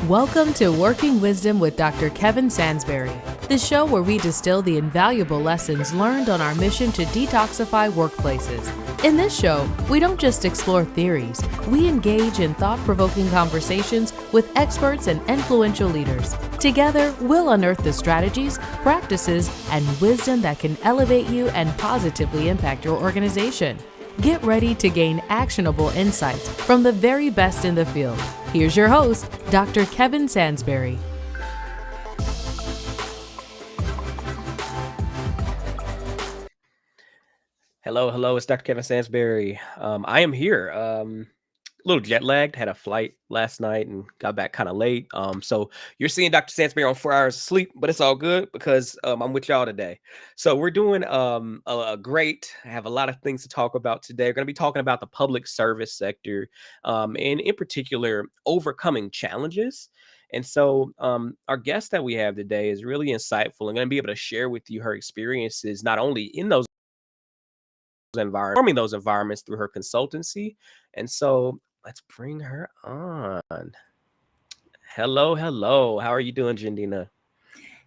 Welcome to Working Wisdom with Dr. Kevin Sansberry, the show where we distill the invaluable lessons learned on our mission to detoxify workplaces. In this show, we don't just explore theories, we engage in thought-provoking conversations with experts and influential leaders. Together, we'll unearth the strategies, practices, and wisdom that can elevate you and positively impact your organization. Get ready to gain actionable insights from the very best in the field. Here's your host, Dr. Kevin Sansberry. Hello, it's Dr. Kevin Sansberry. I am here. A little jet lagged, had a flight last night and got back kind of late. So you're seeing Dr. Sansberry on 4 hours of sleep, but it's all good because I'm with y'all today. So we're doing a great, I have a lot of things to talk about today. We're going to be talking about the public service sector, and in particular, overcoming challenges. And so our guest that we have today is really insightful and going to be able to share with you her experiences, not only in those forming those environments through her consultancy. And so let's bring her on. Hello. How are you doing, Jandina?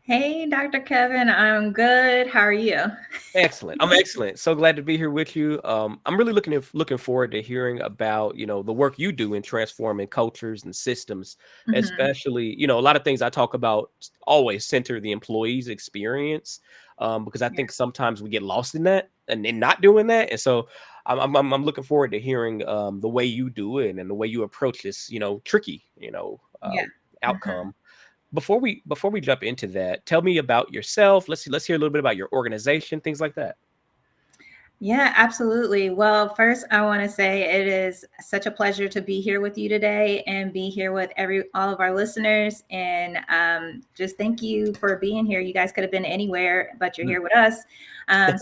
Hey, Dr. Kevin, I'm good. How are you? Excellent. I'm excellent. So glad to be here with you. I'm really looking forward to hearing about, the work you do in transforming cultures and systems, especially, a lot of things I talk about always center the employee's experience, because I think sometimes we get lost in that and in not doing that. And so I'm looking forward to hearing the way you do it and the way you approach this, tricky, Yeah. outcome. Before we jump into that, tell me about yourself. Let's hear a little bit about your organization, things like that. Yeah, absolutely. Well, first, I want to say it is such a pleasure to be here with you today and be here with all of our listeners. And just thank you for being here. You guys could have been anywhere, but you're here with us.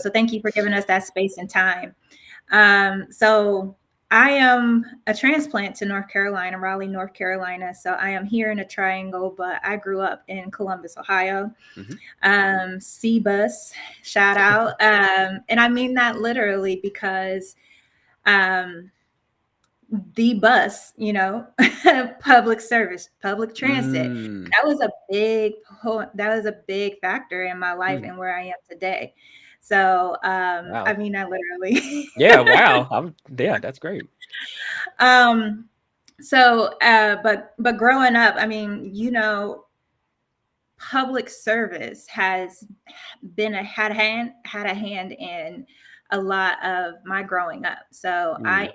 So thank you for giving us that space and time. So I am a transplant to North Carolina, Raleigh, North Carolina. So I am here in a triangle, but I grew up in Columbus, Ohio. C-Bus, shout out. And I mean that literally because the bus, public service, public transit, that was a big factor in my life and where I am today. So, Wow. I mean that literally. Yeah, wow. That's great. But growing up, I mean, public service has had a hand in a lot of my growing up. So I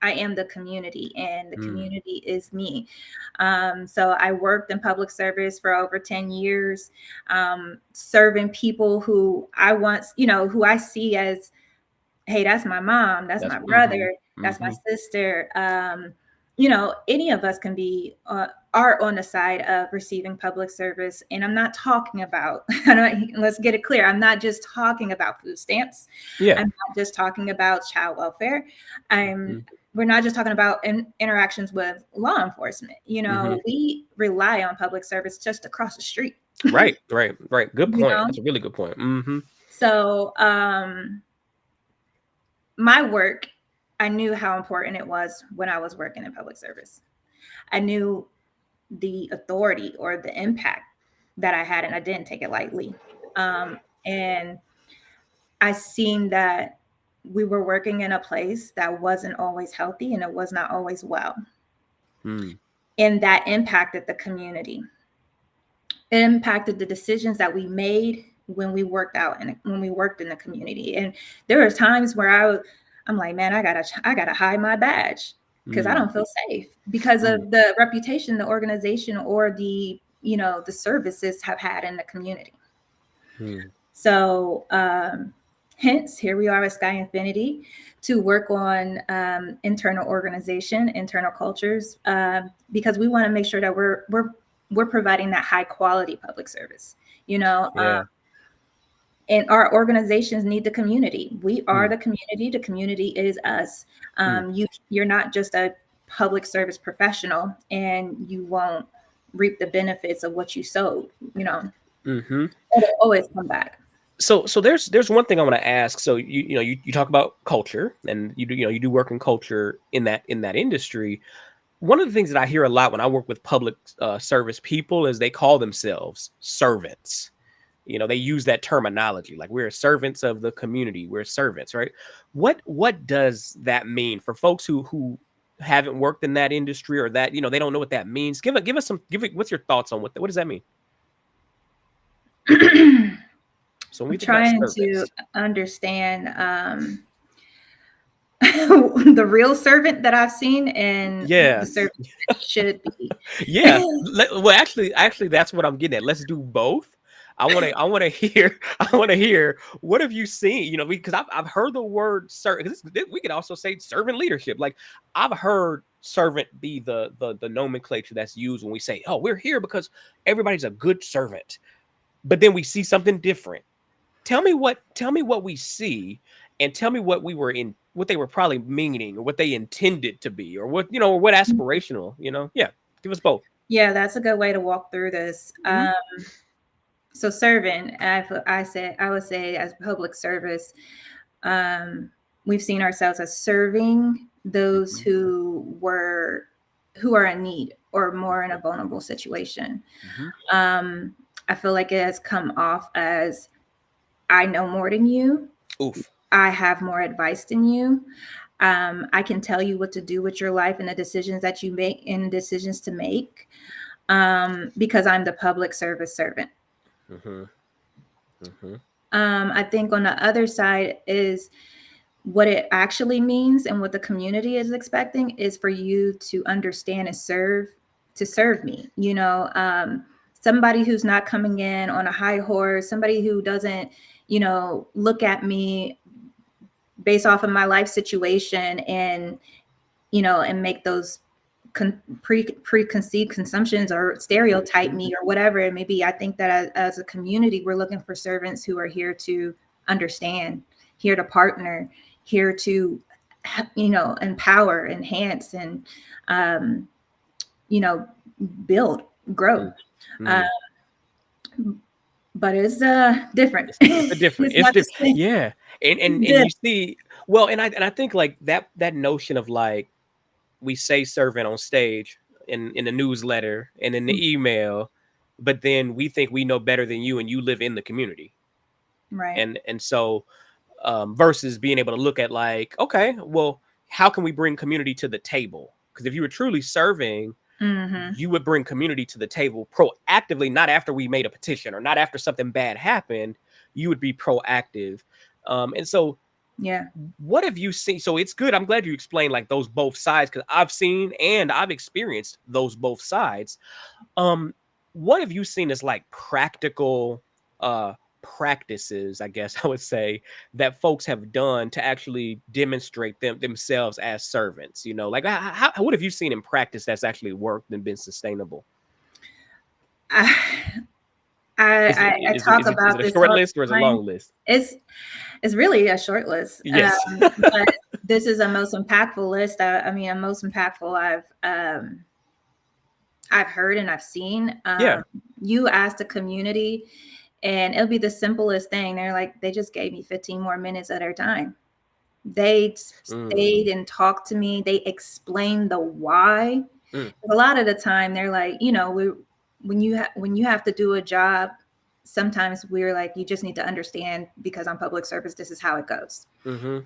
am the community, and the community is me. So I worked in public service for over 10 years, serving people who who I see as, hey, that's my mom, that's my brother, that's my sister. Any of us can be are on the side of receiving public service. And I'm not talking about, let's get it clear, I'm not just talking about food stamps. Yeah. I'm not just talking about child welfare. We're not just talking about interactions with law enforcement. We rely on public service just across the street. Right. Good point. That's a really good point. So my work, I knew how important it was when I was working in public service. I knew the authority or the impact that I had, and I didn't take it lightly. And I seen that we were working in a place that wasn't always healthy, and it was not always well. And that impacted the community. It impacted the decisions that we made when we worked when we worked in the community. And there were times where I'm like, man, I gotta hide my badge because I don't feel safe because of the reputation the organization or the services have had in the community. So hence, here we are at Sky Infinity to work on internal organization, internal cultures, because we want to make sure that we're providing that high quality public service. And our organizations need the community. We are the community. The community is us. You're not just a public service professional, and you won't reap the benefits of what you sowed. It'll always come back. So there's one thing I want to ask. So you talk about culture, and you do work in culture in that industry. one of the things that I hear a lot when I work with public service people is they call themselves servants. You know, they use that terminology, like we're servants of the community. We're servants, right? What does that mean for folks who haven't worked in that industry, or that, you know, they don't know what that means? What's your thoughts on what does that mean? So when we I'm think about trying to servants, understand the real servant that I've seen and yeah, the servant that should be. yeah. Well, actually, that's what I'm getting at. Let's do both. I want to hear, I want to hear, what have you seen? You know, because I've heard the word servant. We could also say servant leadership. Like, I've heard servant be the nomenclature that's used when we say, oh, we're here because everybody's a good servant. But then we see something different. Tell me what we see, and tell me what they were probably meaning, or what they intended to be, or what, you know, or what aspirational, you know. Yeah, give us both. Yeah, that's a good way to walk through this. Mhm. So servant, I would say as public service, we've seen ourselves as serving those who are in need or more in a vulnerable situation. Mhm. I feel like it has come off as, I know more than you. Oof. I have more advice than you. I can tell you what to do with your life and the decisions that you make and decisions to make, because I'm the public service servant. Mhm. Mhm. I think on the other side is what it actually means, and what the community is expecting is for you to understand and serve me. You know, somebody who's not coming in on a high horse, somebody who doesn't, you know, look at me based off of my life situation and, you know, and make those preconceived consumptions or stereotype me or whatever it may be. I think that as a community, we're looking for servants who are here to understand, here to partner, here to, you know, empower, enhance, and, you know, build, grow. Uh, Mhm. but it's different. It's a different. It's It's not the different. same. Yeah, and you see, well, and I think like that notion of, like, we say servant on stage, in the newsletter and in the email, but then we think we know better than you, and you live in the community. Right. And so, versus being able to look at, like, okay, well, how can we bring community to the table? Because if you were truly serving, Mm-hmm. you would bring community to the table proactively, not after we made a petition or not after something bad happened. You would be proactive. And so, Yeah. what have you seen? So it's good. I'm glad you explained, like, those both sides, because I've seen and I've experienced those both sides. Um, what have you seen as, like, practical practices, I guess I would say, that folks have done to actually demonstrate themselves as servants? You know, like, what have you seen in practice that's actually worked and been sustainable? I, I talk Is about it a this short all list or is the it a time. long list? It's it's really a short list, Yes. but this is a most impactful list. I mean, a most impactful I've heard and I've seen. Yeah. You ask the community, and it'll be the simplest thing. They're like, they just gave me 15 more minutes of their time. They Mm, stayed and talked to me. They explained the why. mm, A lot of the time, they're like, you know, when you have to do a job, sometimes we're like, you just need to understand, because on public service, this is how it goes. mm-hmm,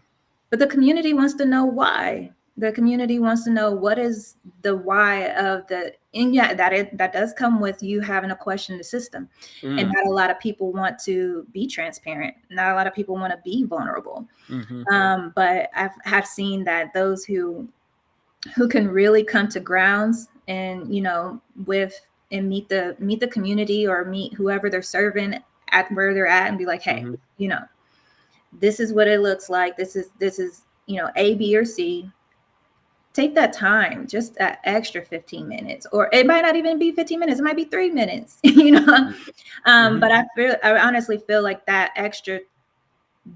But the community wants to know why. The community wants to know what is the why of the, and yeah, that does come with you having to question the system. And mm, not a lot of people want to be transparent. Not a lot of people want to be vulnerable. mm-hmm, But have seen that those who can really come to grounds and, you know, with, and meet the community or meet whoever they're serving at where they're at and be like, hey, mm-hmm. you know, this is what it looks like. This is, you know, A, B, or C. Take that time, just that extra 15 minutes, or it might not even be 15 minutes. It might be 3 minutes, you know? Mm-hmm. But I honestly feel like that extra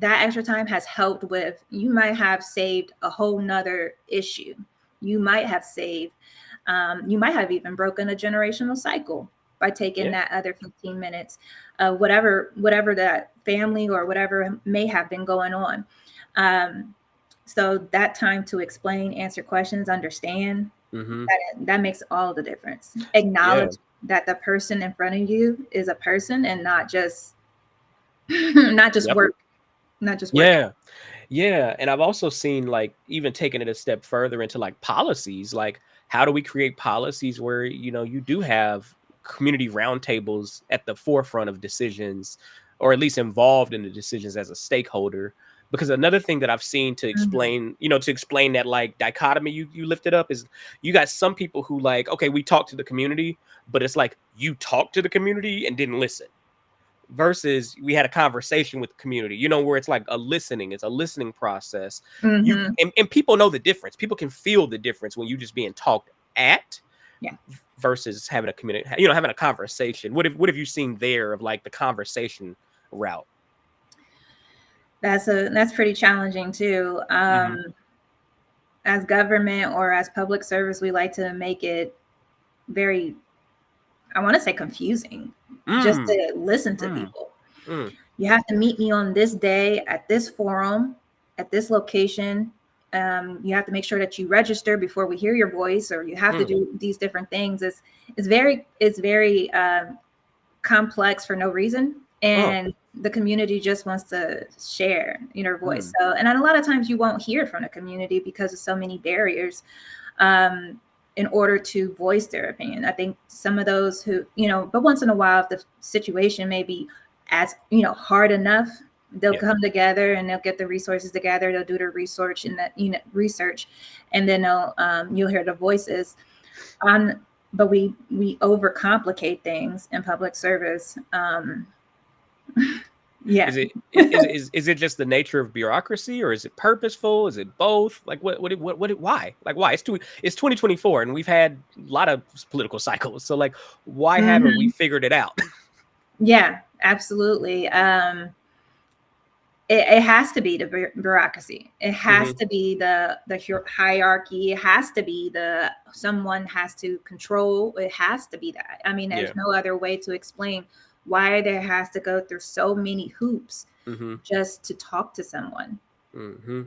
time has helped with, you might have saved a whole nother issue. You might have saved, you might have even broken a generational cycle by taking Yeah. that other 15 minutes, whatever that family or whatever may have been going on. So that time to explain, answer questions, understand, Mm-hmm. That makes all the difference. Yeah. Acknowledge that the person in front of you is a person and not just not just Yep. work, not just work. Yeah. Yeah, and I've also seen like even taking it a step further into like policies, like how do we create policies where you do have community roundtables at the forefront of decisions, or at least involved in the decisions as a stakeholder. Because another thing that I've seen to Mhm. explain that like dichotomy you lifted up is you got some people who like, okay, we talk to the community, but it's like you talk to the community and didn't listen versus we had a conversation with the community, where it's like it's a listening process. Mhm. And people know the difference. People can feel the difference when you just being talked at Yeah. versus having a community, having a conversation. What have you seen there of like the conversation route? That's pretty challenging too. Hmm. As government or as public service, we like to make it very, I want to say, confusing just Mm, to listen to mm, people. mm, You have to meet me on this day at this forum, at this location. You have to make sure that you register before we hear your voice, or you have to mm, do these different things. It's very complex for no reason, oh, and the community just wants to share their voice. mm, So, and a lot of times you won't hear from the community because of so many barriers. Um, in order to voice their opinion. I think some of those but once in a while, if the situation may be as hard enough, they'll yeah, come together and they'll get the resources together. They'll do their research and that research, and then you'll hear the voices. But we overcomplicate things in public service. Yeah. is it just the nature of bureaucracy, or is it purposeful? Is it both? Like why? Like why? It's 2024 and we've had a lot of political cycles. So like why haven't we Mhm. figured it out? Yeah, absolutely. It has to be the bureaucracy. It has Hmm. to be the hierarchy. It has to be someone has to control. It has to be that. I mean, Yeah. there's no other way to explain why there has to go through so many hoops Hmm. just to talk to someone. Hmm.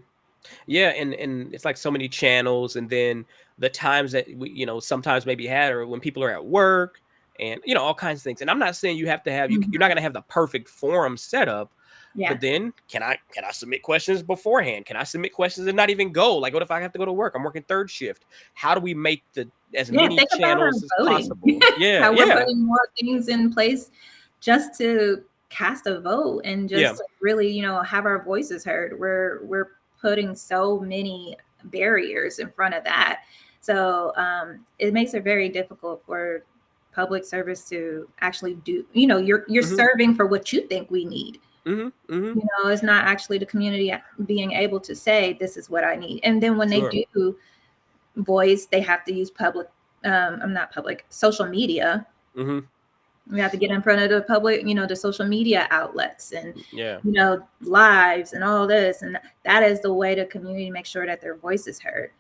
Yeah, and it's like so many channels, and then the times that we, sometimes maybe had, or when people are at work, and all kinds of things. And I'm not saying you have to have you're not Mhm. going to have the perfect forum set up, Yeah. but then can I submit questions beforehand? Can I submit questions and not even go? Like, what if I have to go to work? I'm working third shift. How do we make the as Yeah. many Think about our channels as voting. possible? Yeah, How we're yeah, putting more things in place just to cast a vote and yeah. just to really, have our voices heard. We're putting so many barriers in front of that. So it makes it very difficult for public service to actually do, you're Hmm. serving for what you think we need. Hmm. Hmm. It's not actually the community being able to say this is what I need. And then when they Sure. do voice, they have to use I'm not public, social media. Hmm. We have to get in front of the public, the social media outlets and, Yeah. lives and all this. And that is the way the community makes sure that their voice is heard.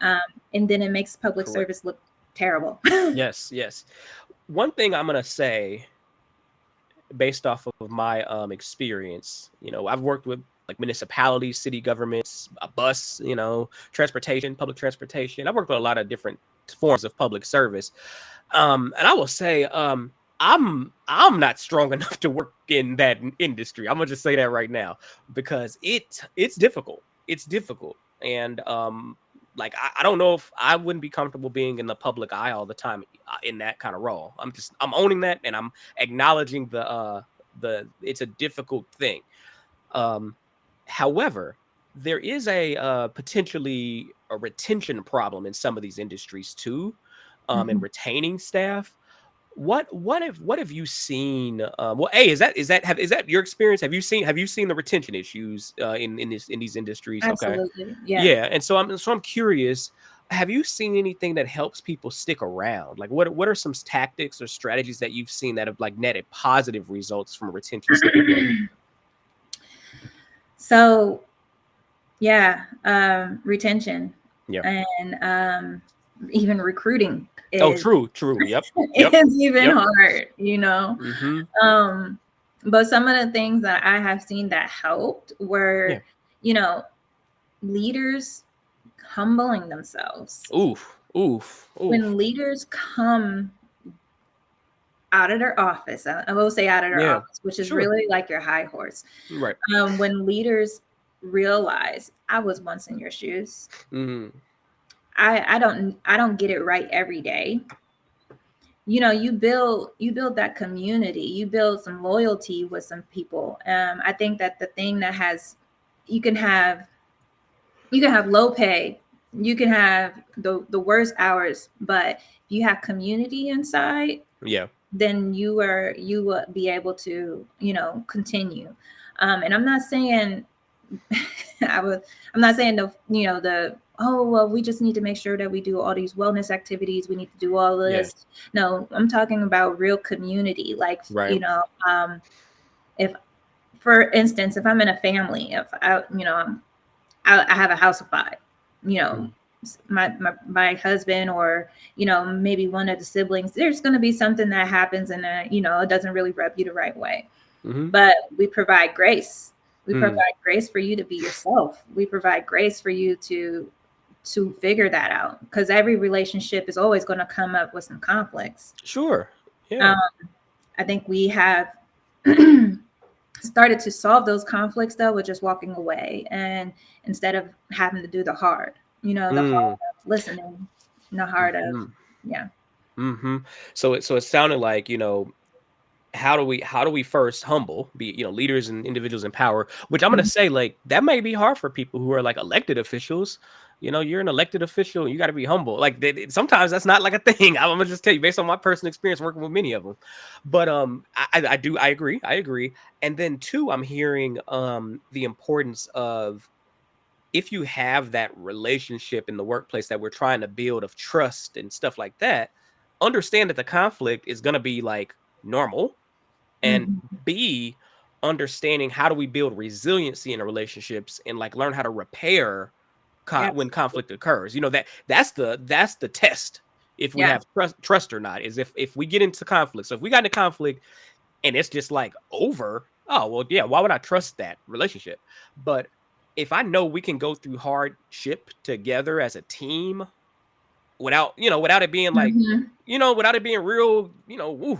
Um, and then it makes public Correct. service look terrible. Yes. Yes. One thing I'm gonna say, based off of my experience, I've worked with like municipalities, city governments, a bus, transportation, public transportation. I've worked with a lot of different forms of public service. And I will say, I'm not strong enough to work in that industry. I'm gonna just say that right now because it's difficult. It's difficult. And like I don't know if I wouldn't be comfortable being in the public eye all the time in that kind of role. I'm owning that, and I'm acknowledging the it's a difficult thing. Um, However, there is a potentially a retention problem in some of these industries too, in Mhm. retaining staff. What have you seen? Well, A, is that your experience? Have you seen the retention issues in these industries? Okay, Absolutely. Yeah. yeah, and so I'm curious. Have you seen anything that helps people stick around? Like, what are some tactics or strategies that you've seen that have like netted positive results from a retention standpoint? So, yeah, retention Yeah. and even recruiting Oh, is true, true. Yep, yep, is even yep. hard. Mm-hmm. Um, but some of the things that I have seen that helped Yeah. were, you know, leaders humbling themselves. Oof, Oof. Oof. When leaders come out of their office, I will say out of their Yeah. office, which is Sure. really like your high horse. Right. When leaders realize I was once in your shoes, Mm. I don't get it right every day. You know, you build that community, you build some loyalty with some people. I think that the thing that has you can have low pay, you can have the worst hours, but you have community inside, Yeah. then you will be able to, you know, continue. And I'm not saying I'm not saying the, you know, the, oh well, we just need to make sure that we do all these wellness activities, we need to do all of Yeah. this. No, I'm talking about real community. Like, Right. you know, if, for instance, if I'm in a family, if I, you know, I have a house of 5, you know, Mm. my husband, or, you know, maybe one of the siblings, there's going to be something that happens, and you know, it doesn't really rub you the right way. Mm-hmm. But we provide grace. We Mm. provide grace for you to be yourself. We provide grace for you to figure that out, because every relationship is always going to come up with some conflicts. Sure. Yeah. I think we have started to solve those conflicts though with just walking away, and instead of having to do the hard, you know, the hard Mm. of listening, and the hard of, Mm-hmm. yeah. Mm-hmm. So it sounded like, you know, how do we first humble, be, you know, leaders and individuals in power, which I'm going to Mhm. say, like, that may be hard for people who are like elected officials. You know, you're an elected official, you got to be humble. Like, sometimes that's not like a thing. I'm gonna just tell you based on my personal experience working with many of them. But I agree. And then two, I'm hearing the importance of, if you have that relationship in the workplace that we're trying to build, of trust and stuff like that, understand that the conflict is going to be like normal. And Mhm. B, understanding how do we build resiliency in the relationships, and like learn how to repair when Absolutely. conflict occurs. You know, that's the test, if we Yeah. have trust or not, is if we get into conflict. So if we got into conflict and it's just like over, oh well, yeah, why would I trust that relationship? But if I know we can go through hardship together as a team, without it being like, Mhm. without it being real, woo,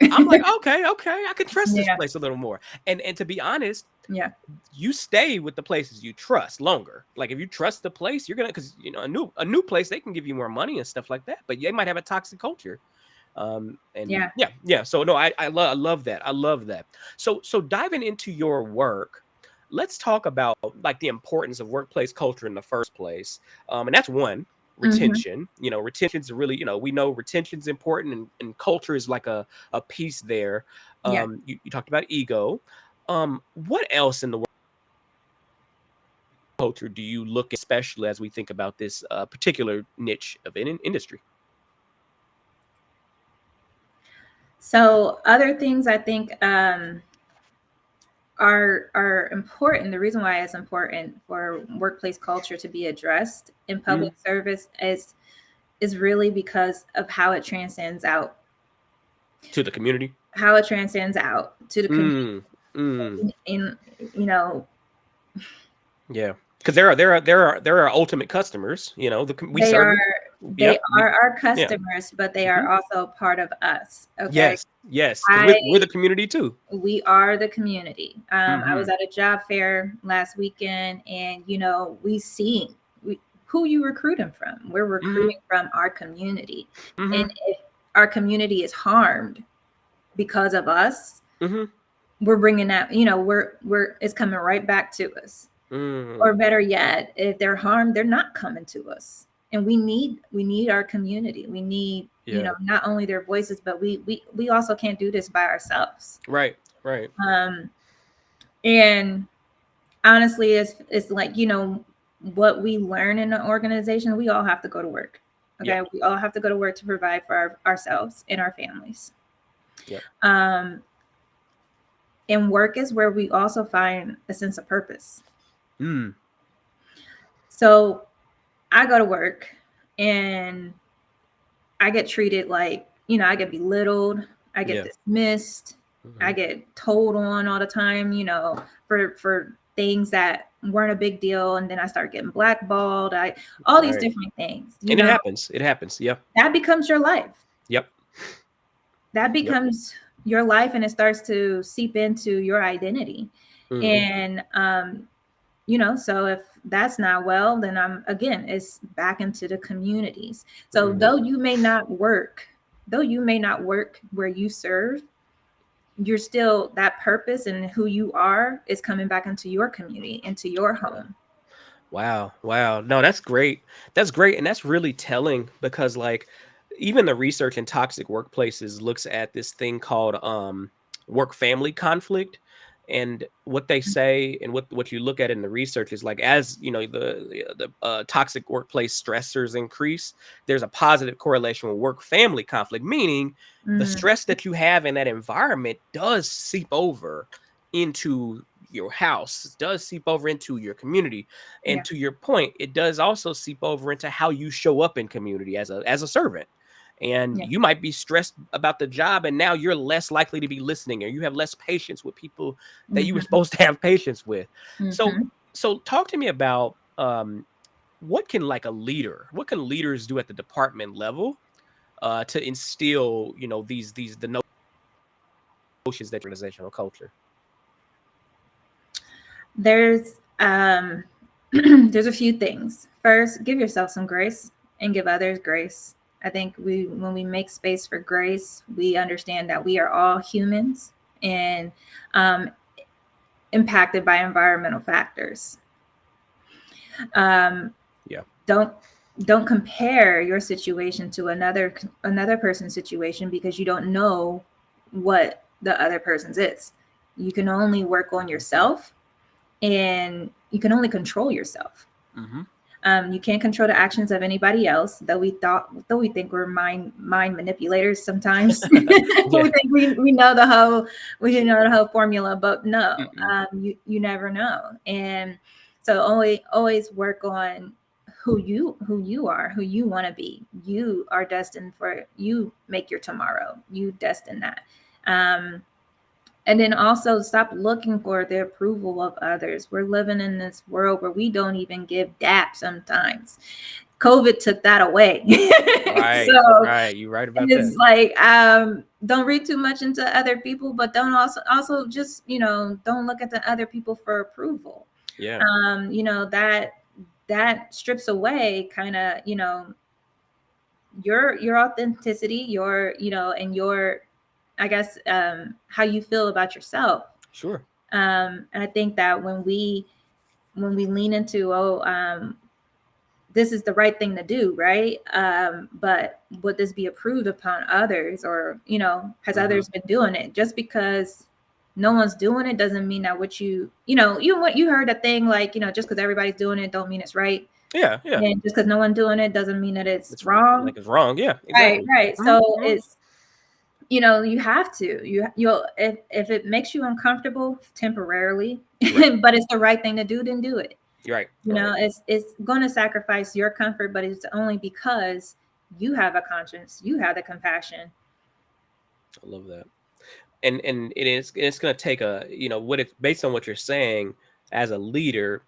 I'm like, okay, I can trust this Yeah. place a little more. And to be honest, Yeah. you stay with the places you trust longer. Like, if you trust the place, you're gonna, because a new place, they can give you more money and stuff like that, but they might have a toxic culture. And Yeah. yeah. So no, I love that. I love that. So diving into your work, let's talk about like the importance of workplace culture in the first place. And that's one, Mhm. retention. Retention's really, we know retention's important, and culture is like a piece there. Yeah. You talked about ego. What else in the culture do you look at, especially as we think about this particular niche of an industry? So other things I think are important. The reason why it's important for workplace culture to be addressed in Mhm. public service is really because of how it transcends out, To the community. to the community. Mm, mm. In, you know, Yeah, because there are ultimate customers. We they are service. Yep. our Yeah. customers, but they are Mhm. also part of us. Okay. Yes, yes, because I we're the community too. We are the community. I was Mhm. at a job fair last weekend, and you know, who you recruiting from. We're Mhm. recruiting from our community, and Mhm. if our community is harmed because of us, Mhm. we're bringing that. You know, we're it's coming right back to us. Or Mm. better yet, if they're harmed, they're not coming to us. And we need our community. We need, you know, Yeah. not only their voices, but we also can't do this by ourselves. Right. Right. Um, and honestly, it's like, you know, what we learn in an organization, we all have to go to work. Yep. Okay. We all have to go to work to provide for ourselves and our families. Yep. Um, and work is where we also find a sense of purpose. Mm. So I go to work and I get treated like, you know, I get belittled, I get Yeah. dismissed, I Mhm. get told on all the time, you know, for things that weren't a big deal, and then I started getting blackballed. All these Right. different things, And it happens. It happens. Yep. that becomes your life. Yep. That becomes your life, and it starts to seep into your identity. Mhm. And so if that's not well, then it's back into the communities. So Mhm. though you may not work where you serve, you're still, that purpose and who you are is coming back into your community, into your home. Wow. Wow. No, that's great. That's great. And that's really telling because like even the research in toxic workplaces looks at this thing called work family conflict. And what they say and what you look at in the research is like as you know the toxic workplace stressors increase, there's a positive correlation with work family conflict, meaning the Mm, stress that you have in that environment does seep over into your house, does seep over into your community. yeah. And to your point, it does also seep over into how you show up in community as a servant. And Yeah. you might be stressed about the job, and now you're less likely to be listening, or you have less patience with people that you were Hmm. supposed to have patience with. So, Hmm. so talk to me about what can leaders do at the department level to instill, these the notions that organizational culture. There's there's a few things. First, give yourself some grace and give others grace. I think when we make space for grace, we understand that we are all humans and um, impacted by environmental factors. Um, Yeah. don't don't compare your situation to another person's situation, because you don't know what the other person's is. You can only work on yourself, and you can only control yourself. Mm-hmm. You can't control the actions of anybody else, though we think we're mind manipulators sometimes. Yeah. We think we know the whole formula, but no, Mm-mm. you never know. And so always work on who you are, who you want to be. You are destined for, you make your tomorrow. You destine that. And then also stop looking for the approval of others. We're living in this world where we don't even give dap sometimes. COVID took that away. Right. So Right. You're right about that. it's like, don't read too much into other people, but don't also just, don't look at the other people for approval. Yeah. That strips away kind of, your authenticity, and your, I guess, how you feel about yourself. Sure. And I think that when we lean into, this is the right thing to do, right? But would this be approved upon others, or has Mm-hmm. others been doing it? Just because no one's doing it doesn't mean that what you heard a thing like, just because everybody's doing it don't mean it's right. Yeah. Yeah. And just because no one's doing it doesn't mean that it's It's wrong. like it's wrong. Yeah. Right, Exactly. right. Mhm, So mhm. it's, you have to, you'll, if it makes you uncomfortable temporarily, Right. but it's the right thing to do, then do it. You're right. Right. It's going to sacrifice your comfort, but it's only because you have a conscience, you have the compassion. I love that. And it's going to take what if based on what you're saying as a leader,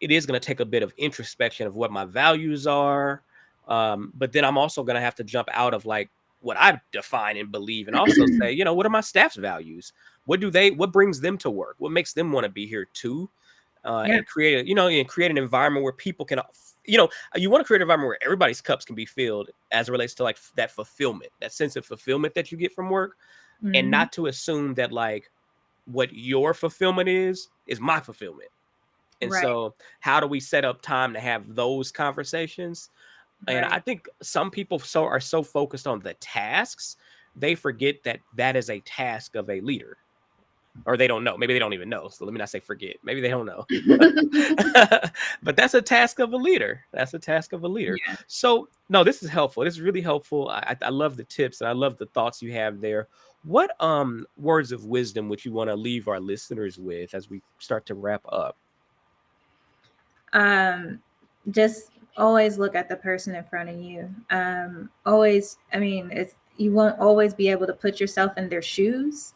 it is going to take a bit of introspection of what my values are. But then I'm also going to have to jump out of like what I define and believe, and also say, what are my staff's values? What brings them to work? What makes them want to be here too? Yeah, And create an environment where people can, you want to create an environment where everybody's cups can be filled as it relates to like that fulfillment, that sense of fulfillment that you get from work, and hmm, not to assume that like what your fulfillment is my fulfillment. And right, so how do we set up time to have those conversations? And right. I think some people are so focused on the tasks, they forget that that is a task of a leader, or they don't know. Maybe they don't even know. So let me not say forget. Maybe they don't know. But that's a task of a leader. That's a task of a leader. Yeah. So no, this is helpful. This is really helpful. I love the tips and I love the thoughts you have there. What words of wisdom would you want to leave our listeners with as we start to wrap up? Just always look at the person in front of you. Always, I mean, you won't always be able to put yourself in their shoes,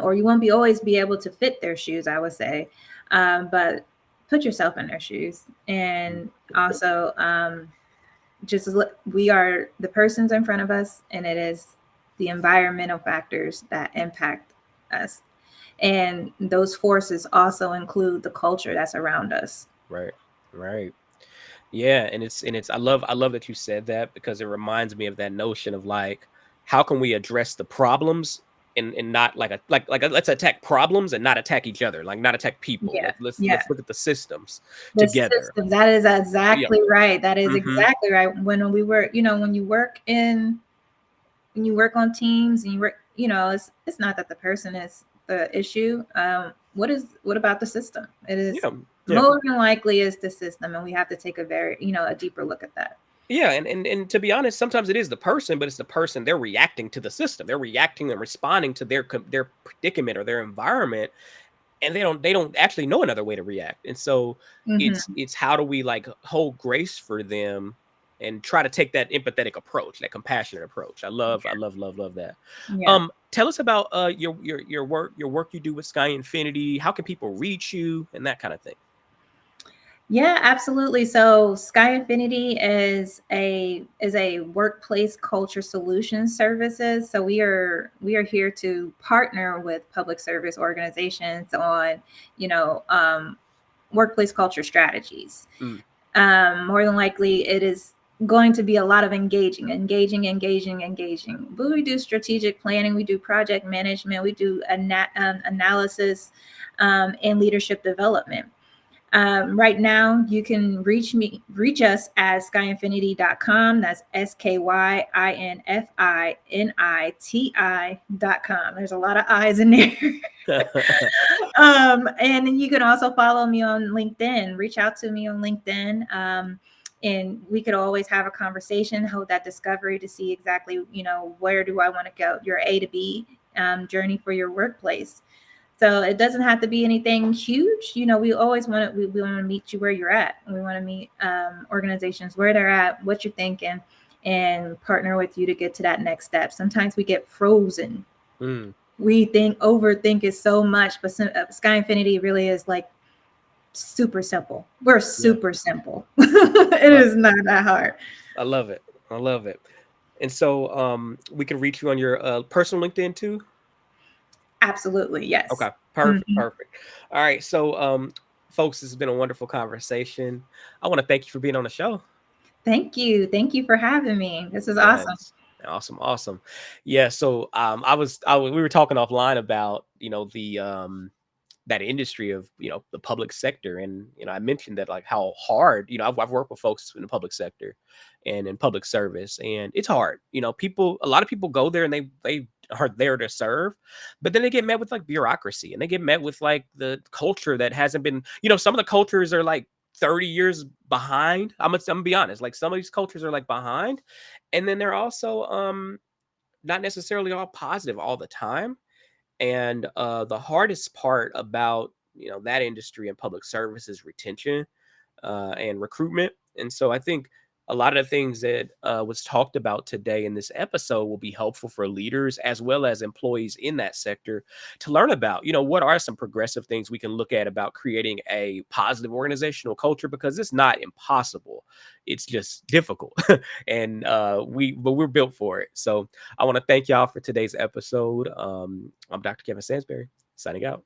or you won't be always be able to fit their shoes, I would say. But put yourself in their shoes. And also, we are the persons in front of us, and it is the environmental factors that impact us. And those forces also include the culture that's around us. Right. Right. Yeah, and it's I love that you said that because it reminds me of that notion of like how can we address the problems and not let's attack problems and not attack each other, like not attack people. Yeah, Let's yeah. look at the systems The together. system, that is Yeah. exactly right. That is Hmm. exactly right. When we work, when you work on teams and you work, it's not that the person is the issue. What about the system? It is Yeah. Yeah. more than likely is the system, and we have to take a deeper look at that. Yeah, and to be honest, sometimes it is the person, but it's the person they're reacting to the system. They're reacting and responding to their predicament or their environment, and they don't actually know another way to react. And so Hmm. it's how do we like hold grace for them and try to take that empathetic approach, that compassionate approach. I love that. Yeah. Tell us about your work you do with Sky Infinity. How can people reach you and that kind of thing? Yeah, absolutely. So Sky Infinity is a workplace culture solutions services. So we are here to partner with public service organizations on, you know, um, workplace culture strategies. Mm, More than likely, it is going to be a lot of engaging. But we do strategic planning, we do project management, we do analysis, and leadership development. Right now, you can reach us at skyinfinity.com. That's SKYINFINITI.com. There's a lot of I's in there. And you can also follow me on LinkedIn. Reach out to me on LinkedIn. And we could always have a conversation, hold that discovery to see exactly, where do I want to go, your A to B journey for your workplace. So it doesn't have to be anything huge. We always we want to meet you where you're at. We want to meet organizations where they're at, what you're thinking, and partner with you to get to that next step. Sometimes we get frozen. mm, We overthink it so much, but Sky Infinity really is like super simple. We're yeah. super simple. It Love is not that hard. I love it. I love it. And so we can reach you on your personal LinkedIn too. Absolutely, yes. Okay, perfect, Mhm. perfect. All right, so folks, this has been a wonderful conversation. I want to thank you for being on the show. Thank you. Thank you for having me. This is awesome. Yes. Awesome, awesome. Yeah, so we were talking offline about, the that industry of, the public sector, and I mentioned that like how hard, I've worked with folks in the public sector and in public service, and it's hard. A lot of people go there and they are there to serve, but then they get met with like bureaucracy, and they get met with like the culture that hasn't been, some of the cultures are like 30 years behind. I'm gonna be honest, like some of these cultures are like behind, and then they're also not necessarily all positive all the time. And the hardest part about that industry and public service is retention and recruitment. And so I think a lot of the things that was talked about today in this episode will be helpful for leaders as well as employees in that sector to learn about, what are some progressive things we can look at about creating a positive organizational culture, because it's not impossible. It's just difficult. And but we're built for it. So I want to thank y'all for today's episode. I'm Dr. Kevin Sansbury, signing out.